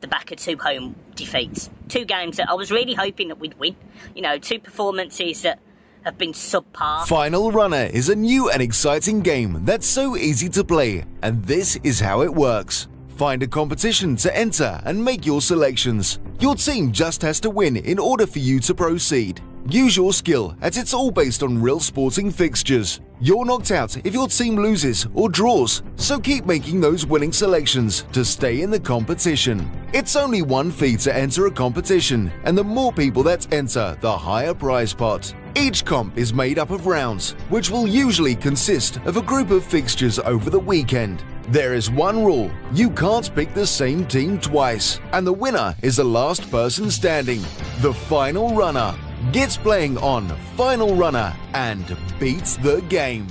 back of 2 home defeats. 2 games that I was really hoping that we'd win. You know, 2 performances that have been subpar. Final Runner is a new and exciting game that's so easy to play, and this is how it works. Find a competition to enter and make your selections. Your team just has to win in order for you to proceed. Use your skill, as it's all based on real sporting fixtures. You're knocked out if your team loses or draws, so keep making those winning selections to stay in the competition. It's only 1 fee to enter a competition, and the more people that enter, the higher prize pot. Each comp is made up of rounds, which will usually consist of a group of fixtures over the weekend. There is one rule: you can't pick the same team twice, and the winner is the last person standing. The Final Runner gets playing on Final Runner and beats the game.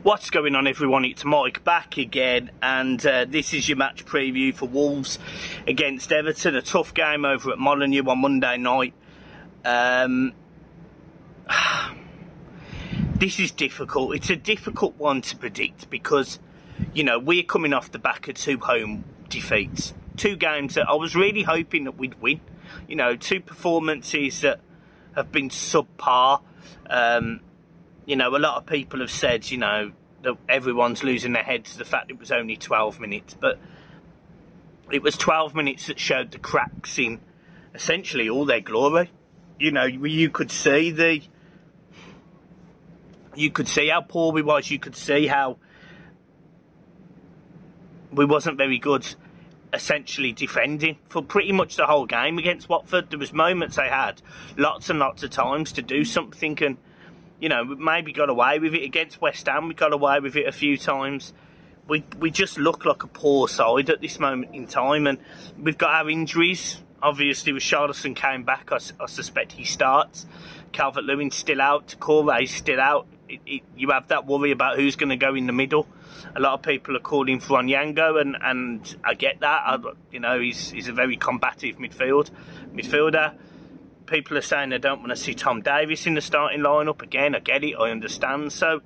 What's going on, everyone? It's Mike back again, and this is your match preview for Wolves against Everton. A tough game over at Molineux on Monday night. This is difficult. It's a difficult one to predict because, you know, we're coming off the back of 2 home defeats. 2 games that I was really hoping that we'd win. You know, 2 performances that have been subpar. You know, a lot of people have said, you know, that everyone's losing their heads to the fact it was only 12 minutes. But it was 12 minutes that showed the cracks in essentially all their glory. You know, you could see how poor we was. You could see how we wasn't very good, essentially defending for pretty much the whole game against Watford. There was moments they had lots and lots of times to do something, and you know, we maybe got away with it against West Ham. We got away with it a few times. We just look like a poor side at this moment in time, and we've got our injuries. Obviously, Richarlison came back. I suspect he starts. Calvert-Lewin's still out. Kore's still out. You have that worry about who's going to go in the middle. A lot of people are calling for Onyango, and I get that. You know, he's a very combative midfielder. People are saying they don't want to see Tom Davies in the starting lineup again. I get it. I understand. So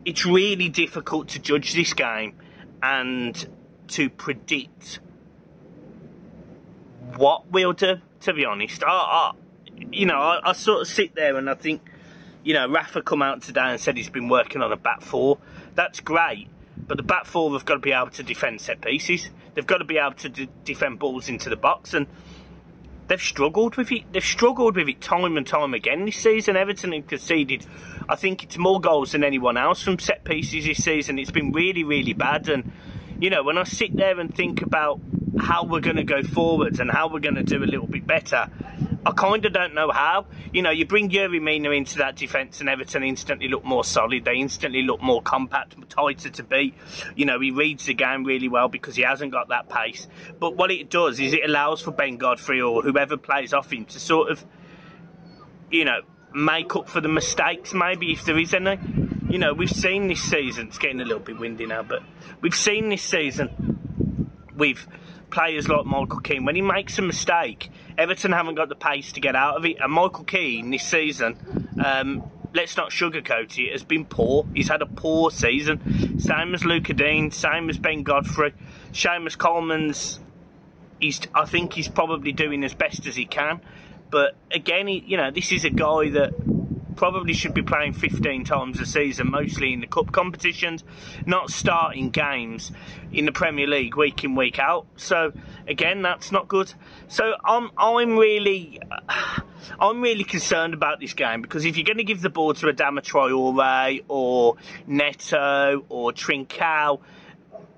it's really difficult to judge this game and to predict what we'll do. To be honest, you know, I sort of sit there and I think, you know, Rafa come out today and said he's been working on a back 4. That's great, but the back 4 have got to be able to defend set pieces. They've got to be able to defend balls into the box, and they've struggled with it. They've struggled with it time and time again this season. Everton have conceded, I think it's more goals than anyone else from set pieces this season. It's been really, really bad, and you know, when I sit there and think about how we're going to go forwards and how we're going to do a little bit better, I kind of don't know how. You know, you bring Yuri Mina into that defence and Everton instantly look more solid. They instantly look more compact, tighter to beat. You know, he reads the game really well because he hasn't got that pace. But what it does is it allows for Ben Godfrey or whoever plays off him to sort of, you know, make up for the mistakes maybe, if there is any. You know, we've seen this season, it's getting a little bit windy now, but we've seen this season with players like Michael Keane, when he makes a mistake, Everton haven't got the pace to get out of it. And Michael Keane this season, let's not sugarcoat it, has been poor. He's had a poor season. Same as Luca Dean, same as Ben Godfrey. Seamus Coleman's, I think he's probably doing as best as he can. But again, you know, this is a guy that probably should be playing 15 times a season, mostly in the cup competitions, not starting games in the Premier League week in, week out. So again, that's not good. So I'm really concerned about this game, because if you're going to give the ball to Adama Traore or Neto or Trincao,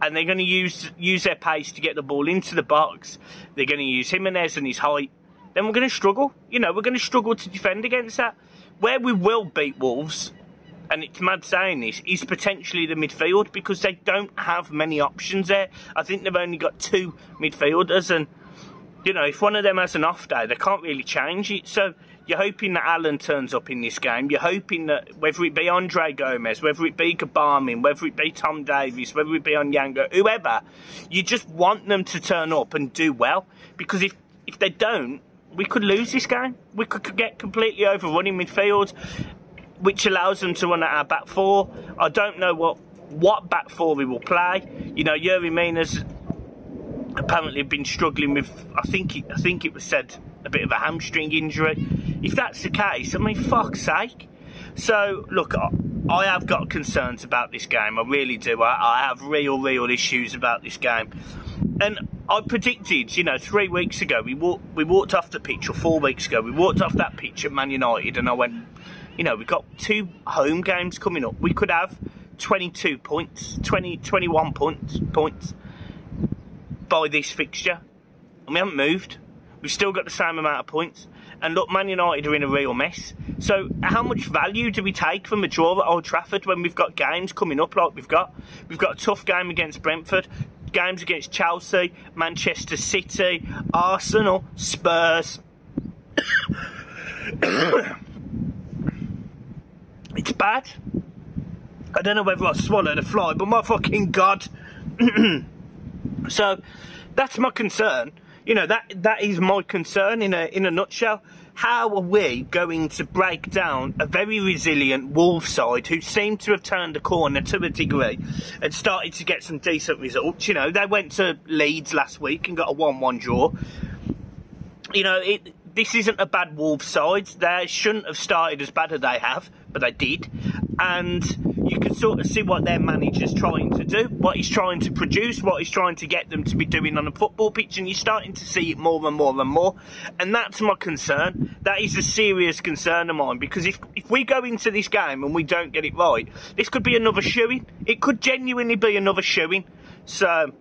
and they're going to use their pace to get the ball into the box, they're going to use Jimenez and his height, then we're going to struggle. You know, we're going to struggle to defend against that. Where we will beat Wolves, and it's mad saying this, is potentially the midfield, because they don't have many options there. I think they've only got 2 midfielders, and, you know, if one of them has an off day, they can't really change it. So you're hoping that Allen turns up in this game. You're hoping that whether it be Andre Gomez, whether it be Gabarmin, whether it be Tom Davies, whether it be Onyango, whoever, you just want them to turn up and do well, because if they don't, we could lose this game. We could get completely overrun in midfield, which allows them to run at our back 4. I don't know what back 4 we will play. You know, Yuri Mina's apparently been struggling with, I think it was said, a bit of a hamstring injury. If that's the case, I mean, fuck's sake. So, look, I have got concerns about this game, I really do. I have real issues about this game. And I predicted, you know, 3 weeks ago, we walked off the pitch, or 4 weeks ago, we walked off that pitch at Man United, and I went, you know, we've got 2 home games coming up. We could have 22 points, 21 points by this fixture. And we haven't moved. We've still got the same amount of points. And look, Man United are in a real mess. So how much value do we take from a draw at Old Trafford when we've got games coming up like we've got? We've got a tough game against Brentford, games against Chelsea, Manchester City, Arsenal, Spurs. It's bad. I don't know whether I swallowed a fly, but my fucking God. So that's my concern. You know, that is my concern in a nutshell. How are we going to break down a very resilient Wolves side who seem to have turned a corner to a degree and started to get some decent results? You know, they went to Leeds last week and got a 1-1 draw. You know, this isn't a bad Wolves side. They shouldn't have started as bad as they have, but they did. And you can sort of see what their manager's trying to do, what he's trying to produce, what he's trying to get them to be doing on a football pitch, and you're starting to see it more and more and more. And that's my concern. That is a serious concern of mine, because if we go into this game and we don't get it right, this could be another showing. It could genuinely be another showing. So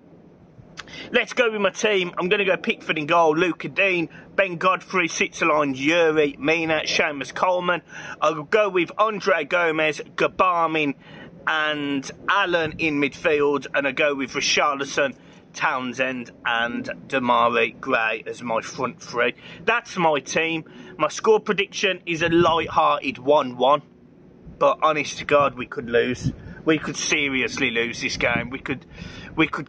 let's go with my team. I'm going to go Pickford in goal, Luca Dean, Ben Godfrey, Sitterline, Yuri, Mina, Seamus Coleman. I'll go with Andre Gomez, Gabarmin and Allen in midfield, and I'll go with Richarlison, Townsend and Damari Gray as my front three. That's my team. My score prediction is a light-hearted 1-1, but honest to God, we could lose. We could seriously lose this game. We could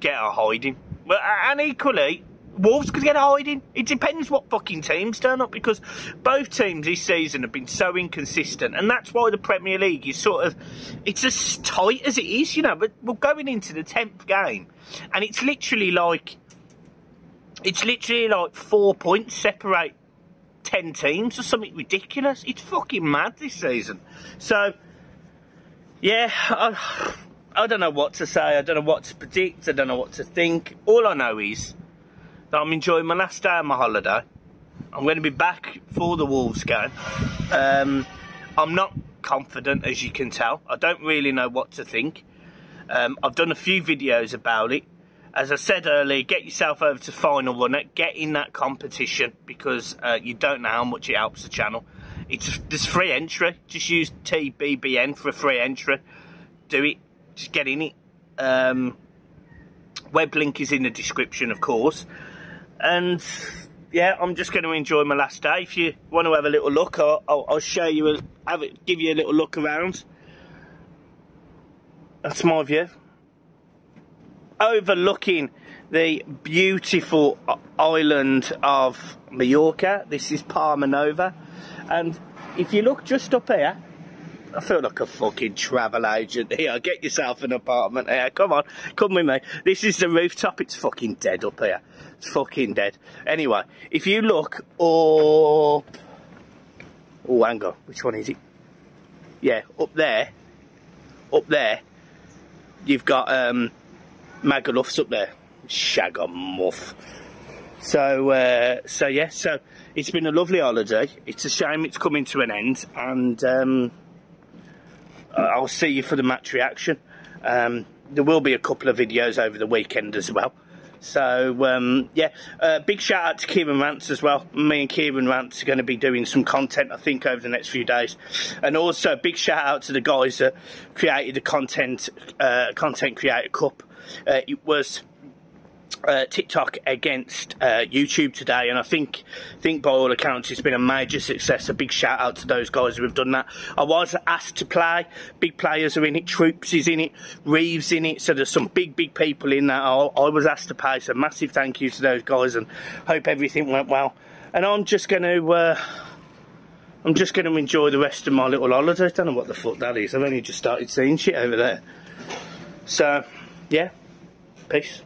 get a hiding. And equally, Wolves could get a hiding. It depends what fucking teams turn up, because both teams this season have been so inconsistent, and that's why the Premier League is sort of, it's as tight as it is, you know. But we're going into the 10th game, and it's literally like 4 points separate 10 teams or something ridiculous. It's fucking mad this season. So yeah, I don't know what to say, I don't know what to predict, I don't know what to think. All I know is that I'm enjoying my last day of my holiday. I'm going to be back for the Wolves game. I'm not confident, as you can tell. I don't really know what to think. I've done a few videos about it. As I said earlier, get yourself over to Final Runner, get in that competition, because you don't know how much it helps the channel. There's free entry. Just use TBBN for a free entry. Do it. Just get in it. Web link is in the description, of course. And yeah, I'm just going to enjoy my last day. If you want to have a little look, I'll show you, give you a little look around. That's my view. Overlooking the beautiful island of Mallorca. This is Palma Nova. And if you look just up here, I feel like a fucking travel agent here. Get yourself an apartment here. Come on, come with me. This is the rooftop. It's fucking dead up here. It's fucking dead. Anyway, if you look up... Oh, hang on. Which one is it? Yeah, up there. Up there. You've got Magaluf's up there. Shagamuff. So yeah, so it's been a lovely holiday. It's a shame it's coming to an end, and I'll see you for the match reaction. There will be a couple of videos over the weekend as well. So yeah, big shout out to Kieran Rants as well. Me and Kieran Rants are going to be doing some content, I think, over the next few days. And also big shout out to the guys that created the content creator cup. It was TikTok against YouTube today, and I think by all accounts it's been a major success. A big shout out to those guys who have done that. I was asked to play. Big players are in it. Troops is in it. Reeves in it. So there's some big people in that. I was asked to play. So massive thank you to those guys, and hope everything went well. And I'm just going to enjoy the rest of my little holiday. I don't know what the fuck that is. I've only just started seeing shit over there. So yeah, peace.